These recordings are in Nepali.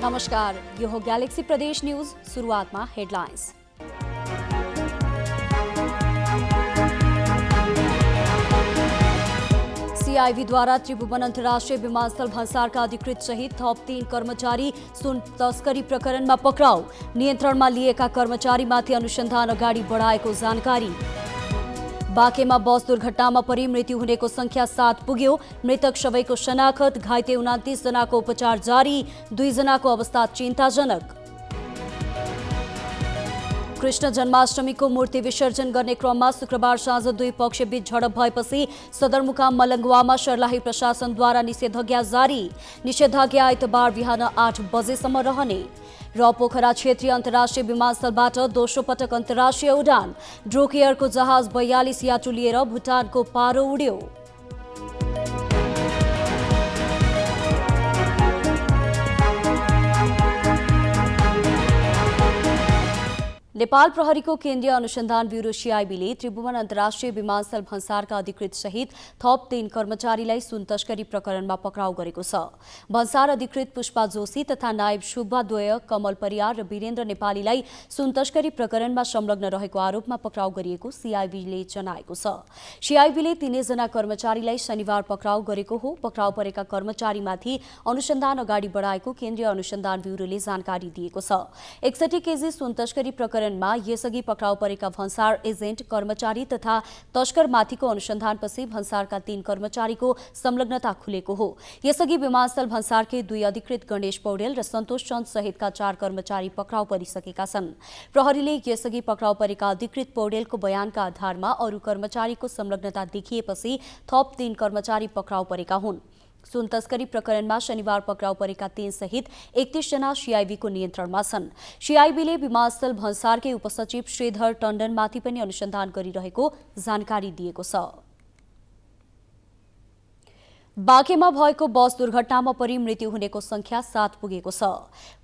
नमस्कार, यो हो ग्यालेक्सी प्रदेश न्यूज। सुरुवातमा हेडलाइन्स। सीआईबीद्वारा त्रिभुवन अन्तर्राष्ट्रिय विमानस्थल भन्सारका अधिकृत सहित थप 3 कर्मचारी सुन तस्करी प्रकरणमा पक्राउ। नियन्त्रणमा लिएका कर्मचारीमाथि अनुसन्धान अगाडि बढाएको जानकारी। बाँकेमा बस दुर्घटनामा परि मृत्यु हुनेको संख्या 7 पुग्यो। मृतक सबैको शनाखत, घाइते 29 जनाको उपचार जारी, 2 जनाको अवस्था चिन्ताजनक। कृष्ण जन्माष्टमीको मूर्ति विसर्जन गर्ने क्रममा शुक्रबार साँझ दुई पक्षबीच झडप भएपछि सदरमुकाम मलङ्गवामा सर्लाही प्रशासनद्वारा निषेधाज्ञा जारी। निषेधाज्ञा आइतबार बिहान 8 बजेसम्म रहने। र पोखरा क्षेत्रीय अन्तर्राष्ट्रिय विमानस्थलबाट दोस्रो पटक अन्तर्राष्ट्रिय उडान। ड्रोक एयरको जहाज 42 यात्रु लिएर भुटानको पारो उड्यो। नेपाल प्रहरीको केन्द्रीय अनुसन्धान ब्युरो सीआईबीले त्रिभुवन अन्तर्राष्ट्रिय विमानस्थल भन्सारका अधिकृत सहित थप 3 कर्मचारीलाई सुन तस्करी प्रकरणमा पक्राउ गरेको छ। भन्सार अधिकृत पुष्पा जोशी तथा नायब सुब्बाद्वय कमल परियार र वीरेन्द्र नेपालीलाई सुन तस्करी प्रकरणमा संलग्न रहेको आरोपमा पक्राउ गरिएको सीआईबीले जनाएको छ। सीआईबीले तीनैजना कर्मचारीलाई शनिबार पक्राउ गरेको हो। पक्राउ परेका कर्मचारीमाथि अनुसन्धान अगाडि बढाएको केन्द्रीय अनुसन्धान ब्युरोले जानकारी दिएको छ। 61 केजी सुन तस्करी प्रकरणमा यसअघि पक्राउ परेका भन्सार एजेन्ट, कर्मचारी तथा तस्करमाथिको अनुसन्धानपछि भन्सारका 3 कर्मचारीको संलग्नता खुलेको हो। यसअघि विमानस्थल भन्सारकै 2 अधिकृत गणेश पौडेल र सन्तोष चन्द सहितका 4 कर्मचारी पक्राउ परिसकेका छन्। प्रहरीले यसअघि पक्राउ परेका अधिकृत पौडेलको बयानका आधारमा अरू कर्मचारीको संलग्नता देखिएपछि थप 3 कर्मचारी पक्राउ परेका हुन्। सुन तस्करी प्रकरणमा शनिबार पक्राउ परेका 3 सहित 31 जना सीआईबीको नियन्त्रणमा छन्। सीआईबीले विमानस्थल भन्सारकै उपसचिव श्रीधर टण्डनमाथि पनि अनुसन्धान गरिरहेको जानकारी दिएको छ। बाँकेमा भएको बस दुर्घटनामा परि मृत्यु हुनेको संख्या 7 पुगेको छ।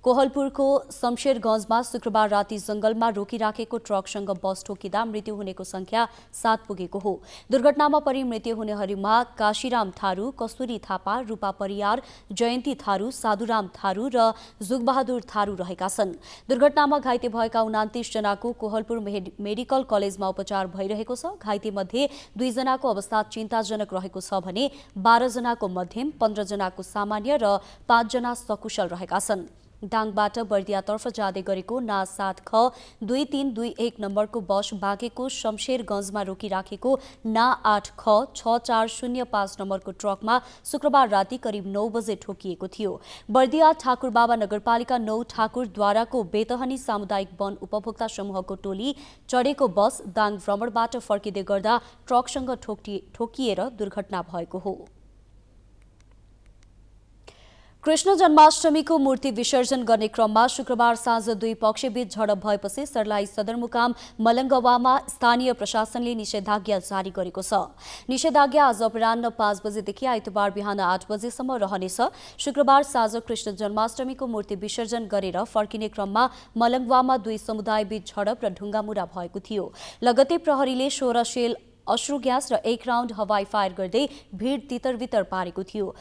कोहलपुरको शमशेरगञ्जमा शुक्रबार राति जंगलमा रोकिराखेको ट्रकसँग बस ठोकिँदा मृत्यु हुनेको संख्या 7 पुगेको हो। दुर्घटनामा परि मृत्यु हुनेहरूमा काशीराम थारू, कस्तुरी थापा, रूपा परियार, जयन्ती थारू, साधुराम थारू र जुगबहादुर थारू रहेका छन्। दुर्घटनामा घाइते भएका 29 जनाको कोहलपुर मेडिकल कलेजमा उपचार भइरहेको छ। घाइते मध्ये 2 जनाको अवस्था चिन्ताजनक रहेको छ भने 12 जनाको मध्यम, 15 जनाको सामान्य र 5 जना सकुशल रहेका छन्। दाङबाट बर्दियातर्फ जाँदै गरेको ना 7 ख 2321 नम्बरको बस बाँकेको शमशेरगञ्जमा रोकिराखेको ना 8 ख 6405 नम्बरको ट्रकमा शुक्रबार राति करिब 9 बजे ठोकिएको थियो। बर्दिया ठाकुरबाबा नगरपालिका 9 ठाकुरद्वाराको बेतहनी सामुदायिक वन उपभोक्ता समूहको टोली चढेको बस दाङ भ्रमणबाट फर्किँदै गर्दा ट्रकसँग ठोकिएर दुर्घटना भएको हो। कृष्ण जन्माष्टमीको मूर्ति विसर्जन गर्ने क्रममा शुक्रबार साँझ दुई पक्षबीच झडप भएपछि सर्लाही सदरमुकाम मलङ्गवामा स्थानीय प्रशासनले निषेधाज्ञा जारी गरेको छ। निषेधाज्ञा आज अपराह्न 5 बजेदेखि आइतबार बिहान 8 बजेसम्म रहनेछ। शुक्रबार साँझ कृष्ण जन्माष्टमीको मूर्ति विसर्जन गरेर फर्किने क्रममा मलङ्गवामा 2 समुदायबीच झडप र ढुङ्गामुढा भएको थियो। लगतै प्रहरीले 16 सेल अश्रु ग्यास र 1 राउन्ड हवाई फायर गर्दै भीड तितरबितर पारेको थियो।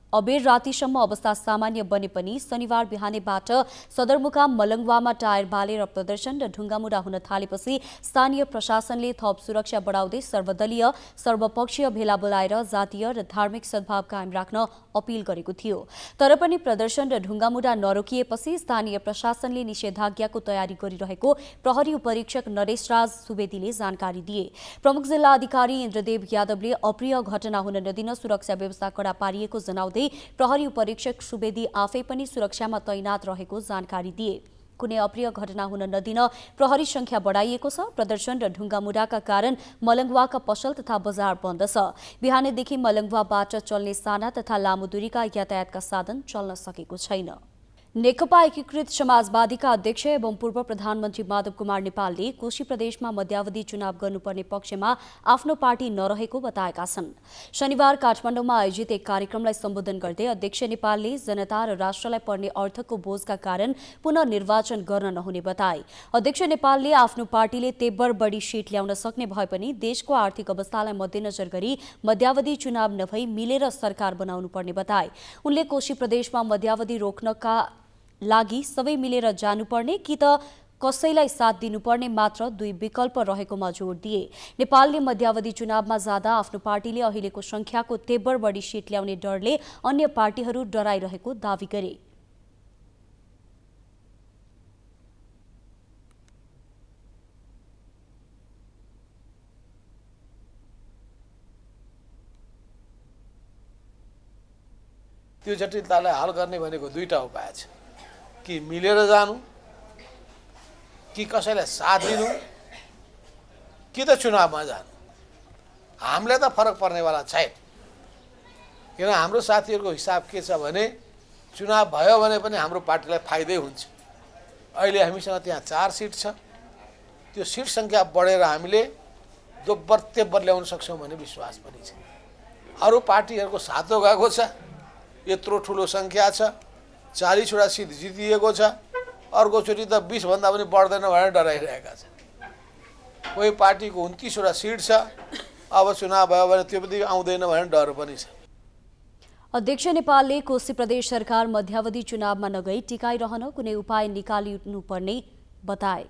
अबेर रातिसम्म अवस्था सामान्य बने पनि शनिबार बिहानैबाट सदरमुकाम मलङ्गवामा टायर बालेर प्रदर्शन र ढुङ्गामुढा हुन थालेपछि स्थानीय प्रशासनले थप सुरक्षा बढाउँदै सर्वदलीय सर्वपक्षीय भेला बोलाएर जातीय र धार्मिक सद्भाव कायम राख्न अपील गरेको थियो। तर पनि प्रदर्शन र ढुङ्गामुढा नरोकिएपछि स्थानीय प्रशासनले निषेधाज्ञाको तयारी गरिरहेको प्रहरी उपरीक्षक नरेशराज सुवेदीले जानकारी दिए। प्रमुख जिल्ला अधिकारी इन्द्रदेव यादवले अप्रिय घटना हुन नदिन सुरक्षा व्यवस्था कडा पारिएको जनाउँदै प्रहरी उपरीक्षक सुवेदी आफै पनि सुरक्षामा तैनात रहेको जानकारी दिए। कुनै अप्रिय घटना हुन नदिन प्रहरी संख्या बढाइएको छ। प्रदर्शन र ढुङ्गामुढाका कारण मलङ्गवाका पसल तथा बजार बन्द छ। बिहानैदेखि मलङ्गवाबाट चल्ने साना तथा लामो दूरीका यातायातका साधन चल्न सकेको छैन। नेकपा एकीकृत समाजवादीका अध्यक्ष एवं पूर्व प्रधानमन्त्री माधव कुमार नेपालले कोशी प्रदेशमा मध्यावधि चुनाव गर्नुपर्ने पक्षमा आफ्नो पार्टी नरहेको बताएका छन्। शनिबार काठमाडौँमा आयोजित एक कार्यक्रमलाई सम्बोधन गर्दै अध्यक्ष नेपालले जनता र राष्ट्रलाई पर्ने अर्थको बोझका कारण पुनः निर्वाचन गर्न नहुने बताए। अध्यक्ष नेपालले आफ्नो पार्टीले तेब्बर बढी सीट ल्याउन सक्ने भए पनि देशको आर्थिक अवस्थालाई मध्यनजर गरी मध्यावधि चुनाव नभई मिलेर सरकार बनाउनु पर्ने बताए। उनले कोशी प्रदेशमा मध्यावधि रोक्नका लागि सबै मिलेर जानुपर्ने कि त कसैलाई साथ दिनुपर्ने मात्र दुई विकल्प रहेकोमा जोड दिए। नेपालले मध्यावधि चुनावमा जाँदा आफ्नो पार्टीले अहिलेको संख्याको तेब्बर बढी सीट ल्याउने डरले अन्य पार्टीहरू डराइरहेको दावी गरे। त्यो जटिलतालाई हल गर्ने भनेको दुईटा उपाय छ, कि मिलेर जानु, कि कसैलाई साथ दिनु, कि त चुनावमा जानु। हामीलाई त फरक पर्नेवाला छैन, किन हाम्रो साथीहरूको हिसाब के छ भने चुनाव भयो भने पनि हाम्रो पार्टीलाई फाइदै हुन्छ। अहिले हामीसँग त्यहाँ 4 सिट छ, त्यो सिट सङ्ख्या बढेर हामीले दोब्बर तेब्बर ल्याउन सक्छौँ भन्ने विश्वास पनि छ। अरू पार्टीहरूको सातो गएको छ, यत्रो ठुलो सङ्ख्या छ, 40वटा सिट जितिएको छ, अर्कोचोटि त 20 भन्दा पनि बढ्दैन भनेर डराइरहेका छन्। कोही पार्टीको 29वटा सिट छ, अब चुनाव भयो भने त्यो पनि आउँदैन भनेर डर पनि छ। अध्यक्ष नेपालले कोशी प्रदेश सरकार मध्यावधि चुनावमा नगई टिकाइरहन कुनै उपाय निकालिनुपर्ने बताए।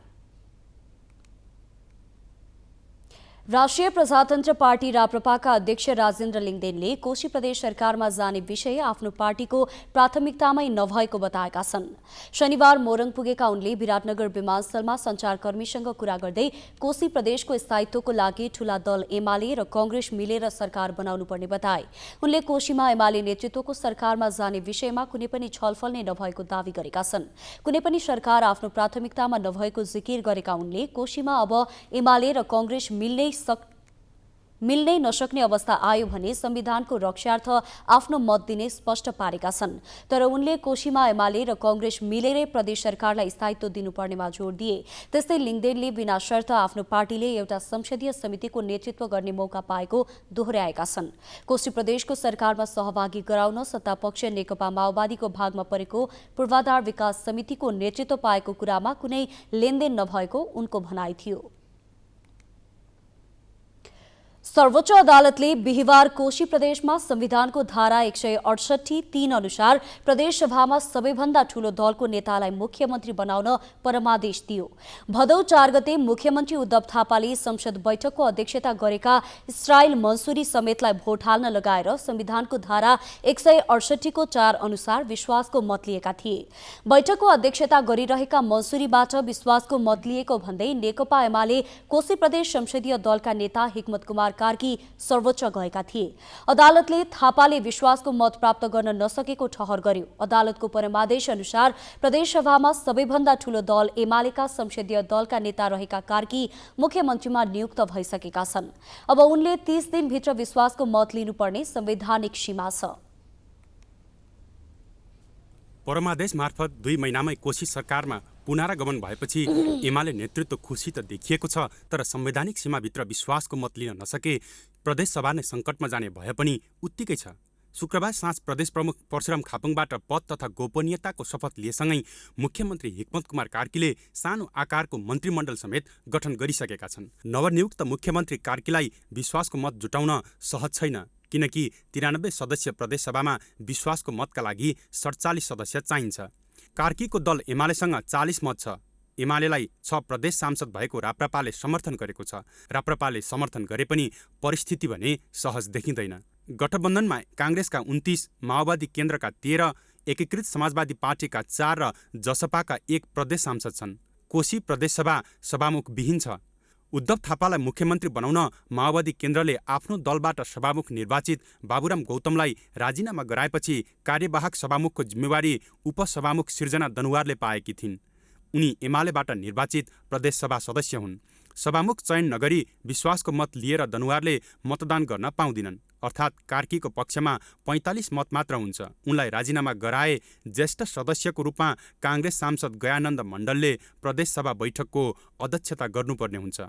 राष्ट्रिय प्रजातन्त्र पार्टी राप्रपाका अध्यक्ष राजेन्द्र लिङदेनले कोशी प्रदेश सरकारमा जाने विषय आफ्नो पार्टीको प्राथमिकतामै नभएको बताएका छन्। शनिबार मोरङ पुगेका उनले विराटनगर विमानस्थलमा सञ्चारकर्मीसँग कुरा गर्दै कोशी प्रदेशको स्थायित्वको लागि ठूला दल एमाले र कांग्रेस मिलेर सरकार बनाउनु पर्ने बताए। उनले कोशीमा एमाले नेतृत्वको सरकारमा जाने विषयमा कुनै पनि छलफल नै नभएको दावी गरेका छन्। कुनै पनि सरकार आफ्नो प्राथमिकतामा नभएको जिकिर गरेका उनले कोशीमा अब एमाले र कांग्रेस मिल्नै नसक्ने अवस्था आयो भने संविधानको रक्षार्थ आफ्नो मत दिने स्पष्ट पारेका छन्। तर उनले कोशीमा एमाले र कांग्रेस मिलेरै प्रदेश सरकारलाई स्थायित्व दिनुपर्नेमा जोड दिए। त्यस्तै लिङदेनले बिना शर्त आफ्नो पार्टीले एउटा संसदीय समितिको नेतृत्व गर्ने मौका पाएको दोहोर्याएका छन्। कोशी प्रदेशको सरकारमा सहभागी गराउन सत्तापक्ष नेकपा माओवादीको भागमा परेको पूर्वाधार विकास समितिको नेतृत्व पाएको कुरामा कुनै लेनदेन नभएको उनको भनाइ थियो। सर्वोच्च अदालतले बिहिबार कोशी प्रदेशमा संविधानको धारा 168(3) अनुसार प्रदेशसभामा सबैभन्दा ठूलो दलको नेतालाई मुख्यमन्त्री बनाउन परमादेश दियो। भदौ 4 गते मुख्यमन्त्री उद्धव थापाले संसद बैठकको अध्यक्षता गरेका इस्रायल मन्सुरी समेतलाई भोट हाल्न लगाएर संविधानको धारा 168 (4) अनुसार विश्वासको मत लिएका थिए। बैठकको अध्यक्षता गरिरहेका मन्सुरीबाट विश्वासको मत लिएको भन्दै नेकपा एमाले कोशी प्रदेश संसदीय दलका नेता हिक्मत कुमार कार्की सर्वोच्च गएका थिए। अदालतले थापाले विश्वासको मत प्राप्त गर्न नसकेको ठहर गर्यो। अदालतको परमादेश अनुसार प्रदेशसभामा सबैभन्दा ठूलो दल एमालेका संसदीय दलका नेता रहेका कार्की मुख्यमन्त्रीमा नियुक्त भइसकेका छन्। अब उनले 30 दिनभित्र विश्वासको मत लिनुपर्ने संवैधानिक सीमा छ। परमादेश मार्फत 2 महिनामै कोशी सरकारमा पुनरागमन भएपछि एमाले नेतृत्व खुसी त देखिएको छ, तर संवैधानिक सीमाभित्र विश्वासको मत लिन नसके प्रदेशसभा नै सङ्कटमा जाने भए पनि उत्तिकै छ। शुक्रबार साँझ प्रदेश प्रमुख परशुराम खापुङबाट पद तथा गोपनीयताको शपथ लिएसँगै मुख्यमन्त्री हिक्मत कुमार कार्कीले सानो आकारको मन्त्रीमण्डल समेत गठन गरिसकेका छन्। नवनियुक्त मुख्यमन्त्री कार्कीलाई विश्वासको मत जुटाउन सहज छैन, किनकि 93 सदस्य प्रदेशसभामा विश्वासको मतका लागि 47 सदस्य चाहिन्छ। कार्कीको दल एमालेसँग 40 मत छ। एमालेलाई 6 प्रदेश सांसद भएको राप्रपाले समर्थन गरेको छ। राप्रपाले समर्थन गरे पनि परिस्थिति भने सहज देखिँदैन। गठबन्धनमा कांग्रेसका 29, माओवादी केन्द्रका 13, एकीकृत समाजवादी पार्टीका 4 र जसपाका 1 प्रदेश सांसद छन्। कोशी प्रदेशसभा सभामुख विहीन छ। उद्धव थापालाई मुख्यमन्त्री बनाउन माओवादी केन्द्रले आफ्नो दलबाट सभामुख निर्वाचित बाबुराम गौतमलाई राजीनामा गराएपछि कार्यवाहक सभामुखको जिम्मेवारी उपसभामुख सिर्जना दनुवारले पाएकी थिइन्। उनी एमालेबाट निर्वाचित प्रदेशसभा सदस्य हुन्। सभामुख चयन नगरी विश्वासको मत लिएर दनुवारले मतदान गर्न पाउँदिनन्। अर्थात् कार्कीको पक्षमा 45 मत मात्र हुन्छ। उनलाई राजीनामा गराए ज्येष्ठ सदस्यको रूपमा काङ्ग्रेस सांसद गयानन्द मण्डलले प्रदेशसभा बैठकको अध्यक्षता गर्नुपर्ने हुन्छ।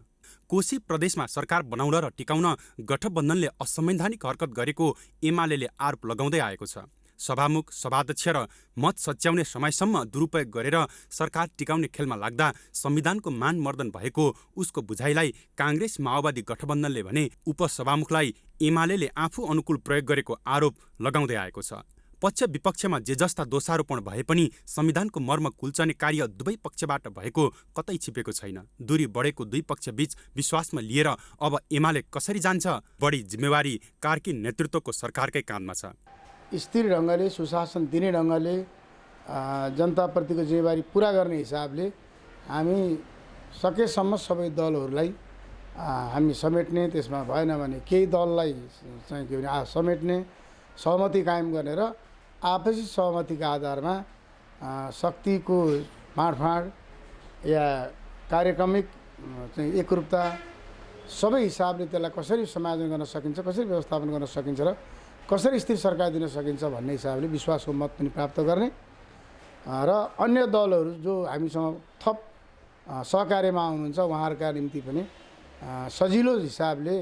कोशी प्रदेशमा सरकार बनाउन र टिकाउन गठबन्धनले असंवैधानिक हरकत गरेको एमाले आरोप लगाउँदै आएको छ। सभामुख, सभाध्यक्ष र मत सच्याउने समयसम्म दुरुपयोग गरेर सरकार टिकाउने खेलमा लाग्दा संविधानको मानमर्दन भएको उसको बुझाइलाई काङ्ग्रेस माओवादी गठबन्धनले भने उपसभामुखलाई एमाले आफू अनुकूल प्रयोग गरेको आरोप लगाउँदै आएको छ। पक्ष विपक्षमा जे जस्ता दोषारोपण भए पनि संविधानको मर्म कुल्चने कार्य दुवै पक्षबाट भएको कतै छिपेको छैन। दूरी बढेको दुई पक्षबीच विश्वासमा लिएर अब एमाले कसरी जान्छ? बढी जिम्मेवारी कार्की नेतृत्वको सरकारकै काँधमा छ। स्थिर ढङ्गले, सुशासन दिने ढङ्गले, जनताप्रतिको जिम्मेवारी पुरा गर्ने हिसाबले हामी सकेसम्म सबै दलहरूलाई हामी समेट्ने, त्यसमा भएन भने केही दललाई चाहिँ के भने समेट्ने, सहमति कायम गरेर आपसी सहमतिका आधारमा शक्तिको बाँडफाँड या कार्यक्रमिक चाहिँ एकरूपता सबै हिसाबले त्यसलाई कसरी समायोजन गर्न सकिन्छ, कसरी व्यवस्थापन गर्न सकिन्छ र कसरी स्थिर सरकार दिन सकिन्छ भन्ने हिसाबले विश्वासको मत पनि प्राप्त गर्ने र अन्य दलहरू जो हामीसँग थप सहकार्यमा आउनुहुन्छ उहाँहरूका निम्ति पनि सजिलो हिसाबले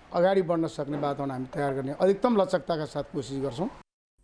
अगाडि बढ्न सक्ने वातावरण हामी तयार गर्ने अधिकतम लचकताका साथ कोसिस गर्छौँ।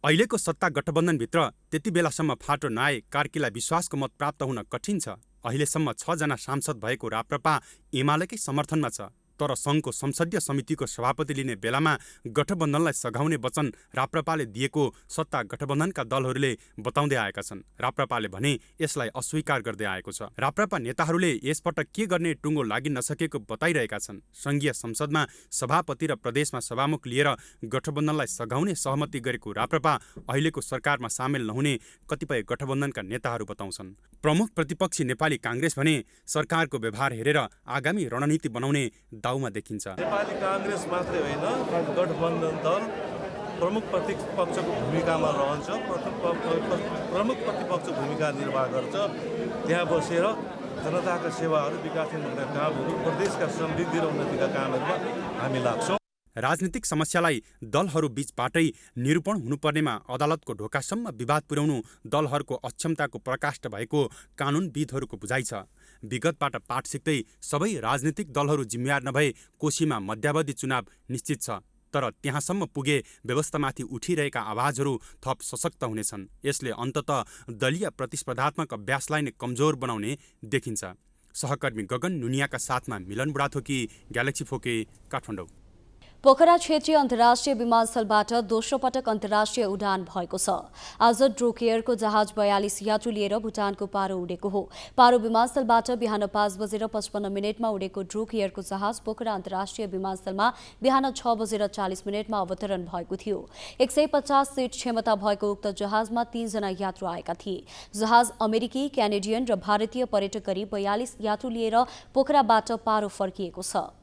अहिलेको सत्ता गठबन्धनभित्र त्यति बेलासम्म फाटो नआए कार्कीलाई विश्वासको मत प्राप्त हुन कठिन छ। अहिलेसम्म 6 जना सांसद भएको राप्रपा एमालेकै समर्थनमा छ। तर सङ्घको संसदीय समितिको सभापति लिने बेलामा गठबन्धनलाई सघाउने वचन राप्रपाले दिएको सत्ता गठबन्धनका दलहरूले बताउँदै आएका छन्। राप्रपाले भने यसलाई अस्वीकार गर्दै आएको छ। राप्रपा नेताहरूले यसपटक के गर्ने टुङ्गो लागि नसकेको बताइरहेका छन्। सङ्घीय संसदमा सभापति र प्रदेशमा सभामुख लिएर गठबन्धनलाई सघाउने सहमति गरेको राप्रपा अहिलेको सरकारमा सामेल नहुने कतिपय गठबन्धनका नेताहरू बताउँछन्। प्रमुख प्रतिपक्षी नेपाली काङ्ग्रेस भने सरकारको व्यवहार हेरेर आगामी रणनीति बनाउने दाउमा देखिन्छ। नेपाली काङ्ग्रेस मात्रै होइन, गठबन्धन दल प्रमुख प्रतिपक्षको भूमिकामा रहन्छ, प्रमुख प्रतिपक्ष भूमिका निर्वाह गर्छ। त्यहाँ बसेर जनताका सेवाहरू, विकासमूलक कामहरू, प्रदेशका समृद्धि र उन्नतिका कामहरूमा हामी लाग्छौँ। राजनीतिक समस्यालाई दलहरू बीचबाटै निरूपण हुनुपर्नेमा अदालतको ढोकासम्म विवाद पुर्याउनु दलहरूको अक्षमताको प्रकाष्ठ भएको कानुनविदहरूको बुझाइ छ। विगतबाट पाठ सिक्दै सबै राजनीतिक दलहरू जिम्मेवार नभए कोशीमा मध्यावधि चुनाव निश्चित छ। तर त्यहाँसम्म पुगे व्यवस्थामाथि उठिरहेका आवाजहरू थप सशक्त हुनेछन्। यसले अन्ततः दलीय प्रतिस्पर्धात्मक अभ्यासलाई नै कमजोर बनाउने देखिन्छ। सहकर्मी गगन नुनियाका साथमा मिलन बुढाथोकी, ग्यालेक्सी फोके, काठमाडौँ। पोखरा क्षेत्रीय अन्तर्राष्ट्रिय विमानस्थलबाट दोस्रो पटक अन्तर्राष्ट्रिय उडान भएको छ। आज ड्रुक एयरको जहाज 42 यात्रु लिएर भुटानको पारो उडेको हो। पारो विमानस्थलबाट बिहान 5:55 उडेको ड्रुक एयरको जहाज पोखरा अन्तर्राष्ट्रिय विमानस्थलमा बिहान 6:40 अवतरण भएको थियो। 150 सिट क्षमता भएको उक्त जहाजमा 3 जना यात्रु आएका थिए। जहाज अमेरिकी, क्यानेडियन र भारतीय पर्यटक गरी 42 यात्रु लिएर पोखराबाट पारो फर्किएको छ।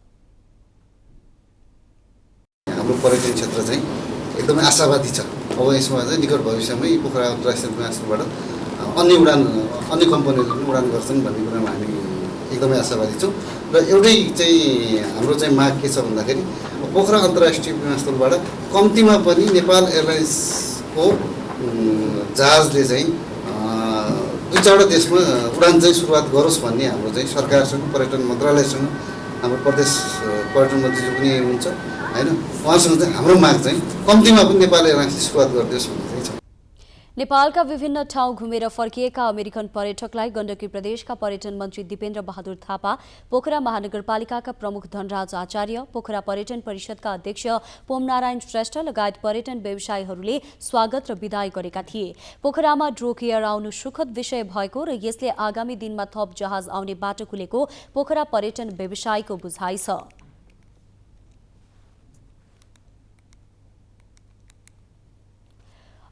हाम्रो पर्यटन क्षेत्र चाहिँ एकदमै आशावादी छ। अब यसमा चाहिँ निकट भविष्यमै पोखरा अन्तर्राष्ट्रिय विमानस्थलबाट अन्य कम्पनीहरू पनि उडान गर्छन् भन्ने कुरामा हामी एकदमै आशावादी छौँ। र एउटै चाहिँ हाम्रो चाहिँ माग के छ भन्दाखेरि पोखरा अन्तर्राष्ट्रिय विमानस्थलबाट कम्तीमा पनि नेपाल एयरलाइन्सको जहाजले चाहिँ 2-4वटा देशमा उडान चाहिँ सुरुवात गरोस् भन्ने हाम्रो चाहिँ सरकारसँग, पर्यटन मन्त्रालयसँग, हाम्रो प्रदेश पर्यटन मन्त्रीज्यू पनि हुनुहुन्छ हैन, उहाँसँग चाहिँ हाम्रो माग चाहिँ कम्तीमा पनि नेपाल एयरलाइन्सले सुरुवात गरिदियोस् भन्ने चाहिँ छ। नेपालका विभिन्न ठाउँ घुमेर फर्किएका अमेरिकन पर्यटकलाई गण्डकी प्रदेशका पर्यटन मन्त्री दिपेन्द्र बहादुर थापा, पोखरा महानगरपालिकाका प्रमुख धनराज आचार्य, पोखरा पर्यटन परिषदका अध्यक्ष पोमनारायण श्रेष्ठ लगायत पर्यटन व्यवसायीहरूले स्वागत र बिदाई गरेका थिए। पोखरामा ड्रुक एयर आउनु सुखद विषय भएको र यसले आगामी दिनमा थप जहाज आउने बाटो खुलेको पोखरा पर्यटन व्यवसायीको बुझाइ छ।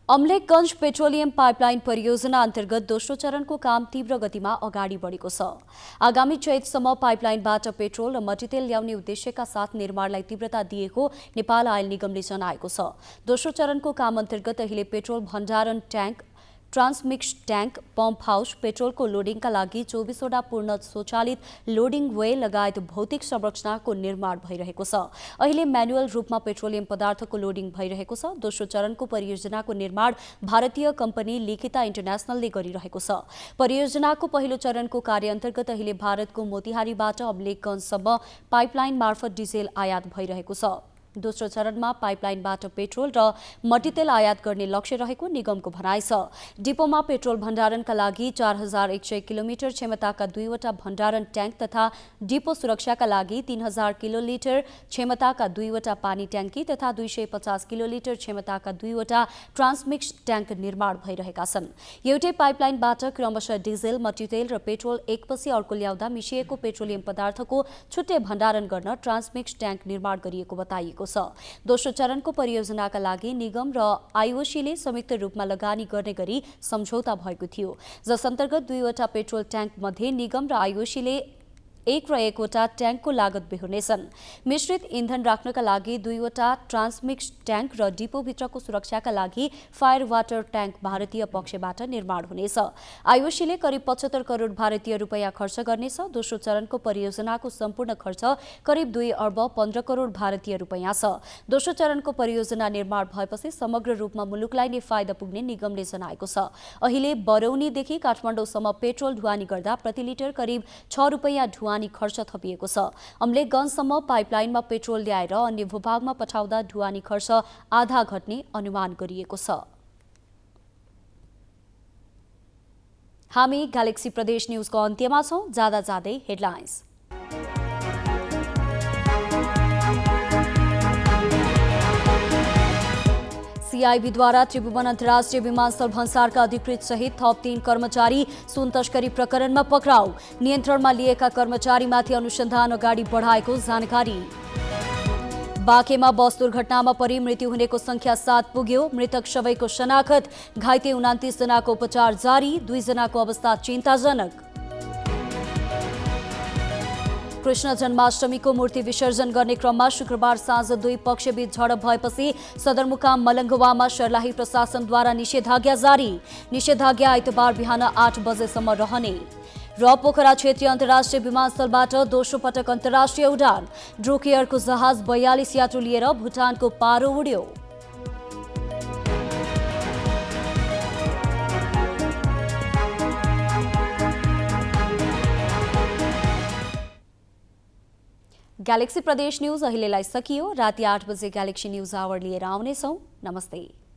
अमलेखगञ्ज पेट्रोलियम पाइपलाइन परियोजना अन्तर्गत दोस्रो चरणको काम तीव्र गतिमा अगाडि बढेको छ। आगामी चैतसम्म पाइपलाइनबाट पेट्रोल र मट्टितेल ल्याउने उद्देश्यका साथ निर्माणलाई तीव्रता दिएको नेपाल आयल निगमले जनाएको छ। दोस्रो चरणको काम अन्तर्गत अहिले पेट्रोल भण्डारण ट्याङ्क, ट्रान्समिक्स ट्याङ्क, पम्प हाउस, पेट्रोलको लोडिङका लागि 24वटा पूर्ण स्वचालित लोडिङ वे लगायत भौतिक संरचनाको निर्माण भइरहेको छ। अहिले म्यानुअल रूपमा पेट्रोलियम पदार्थको लोडिङ भइरहेको छ। दोस्रो चरणको परियोजनाको निर्माण भारतीय कम्पनी लिखिता इन्टरनेसनलले गरिरहेको छ। परियोजनाको पहिलो चरणको कार्य अन्तर्गत अहिले भारतको मोतिहारीबाट अमलेखगञ्जसम्म पाइपलाइन मार्फत डिजेल आयात भइरहेको छ। दोस्रो चरणमा पाइपलाइनबाट पेट्रोल र मट्टीतेल आयात गर्ने लक्ष्य रहेको निगमको भनाइ छ। डिपोमा पेट्रोल भण्डारणका लागि 4100 किलोमिटर क्षमताका 2वटा भण्डारण ट्याङ्क तथा डिपो सुरक्षाका लागि 3000 किलोलिटर क्षमताका 2वटा पानी ट्याङ्की तथा 250 किलोलिटर क्षमताका 2वटा ट्रान्समिक्स ट्याङ्क निर्माण भइरहेका छन्। एउटै पाइपलाइनबाट क्रमशः डिजेल, मट्टीतेल र पेट्रोल एकपछि अर्को ल्याउँदा मिसिएको पेट्रोलियम पदार्थको छुट्टै भण्डारण गर्न ट्रान्समिक्स ट्याङ्क निर्माण गरिएको बताइएको छ। दोस्रो चरणको परियोजनाका लागि निगम र आइओसीले संयुक्त रूपमा लगानी गर्ने गरी सम्झौता भएको थियो, जस अन्तर्गत 2वटा पेट्रोल ट्याङ्क मध्ये निगम र आइओसीले 1 र 1वटा ट्याङ्कको लागत बेहोर्नेछन्। मिश्रित इन्धन राख्नका लागि 2वटा ट्रान्समिक्स ट्याङ्क र डिपोभित्रको सुरक्षाका लागि फायर वाटर ट्याङ्क भारतीय पक्षबाट निर्माण हुनेछ। आइओसीले करिब 75 करोड भारतीय रुपैयाँ खर्च गर्नेछ। दोस्रो चरणको परियोजनाको सम्पूर्ण खर्च करिब 2 अर्ब 15 करोड भारतीय रुपैयाँ छ। दोस्रो चरणको परियोजना निर्माण भएपछि समग्र रूपमा मुलुकलाई नै फाइदा पुग्ने निगमले जनाएको छ। अहिले बरौनीदेखि काठमाडौँसम्म पेट्रोल ढुवानी गर्दा प्रति लिटर करिब 6 रुपैयाँ ढुवानी खर्च थपिएको छ। अमलेखगञ्जसम्म पाइपलाइनमा पेट्रोल ल्याएर अन्य भूभागमा पठाउँदा ढुवानी खर्च आधा घट्ने अनुमान गरिएको छ। हामी ग्यालेक्सी प्रदेश न्यूजको अन्त्यमा छौं। जाँदा जाँदै हेडलाइन्स। सीआईबीद्वारा त्रिभुवन अन्तर्राष्ट्रिय विमानस्थल भन्सारका अधिकृत सहित थप 3 कर्मचारी सुन तस्करी प्रकरणमा पक्राउ। नियन्त्रणमा लिएका कर्मचारीमाथि अनुसन्धान अगाडि बढाएको जानकारी। बाँकेमा बस दुर्घटनामा परि मृत्यु हुनेको संख्या 7 पुग्यो। मृतक सबैको शनाखत, घाइते 29 जनाको उपचार जारी। 2 जनाको अवस्था चिन्ताजनक। कृष्ण जन्माष्टमीको मूर्ति विसर्जन गर्ने क्रममा शुक्रबार साँझ 2 पक्षबीच झडप भएपछि सदरमुकाम मलङ्गवामा सर्लाही प्रशासनद्वारा निषेधाज्ञा जारी। निषेधाज्ञा आइतबार बिहान 8 बजेसम्म रहने। र पोखरा क्षेत्रीय अन्तर्राष्ट्रिय विमानस्थलबाट दोस्रो पटक अन्तर्राष्ट्रिय उडान। ड्रुक एयरको जहाज 42 यात्रु लिएर भुटानको पारो उड्यो। ग्यालेक्सी प्रदेश न्यूज अहिलेलाई सकियो। राति 8 बजे ग्यालेक्सी न्यूज आवर लिएर आउनेछौं। नमस्ते।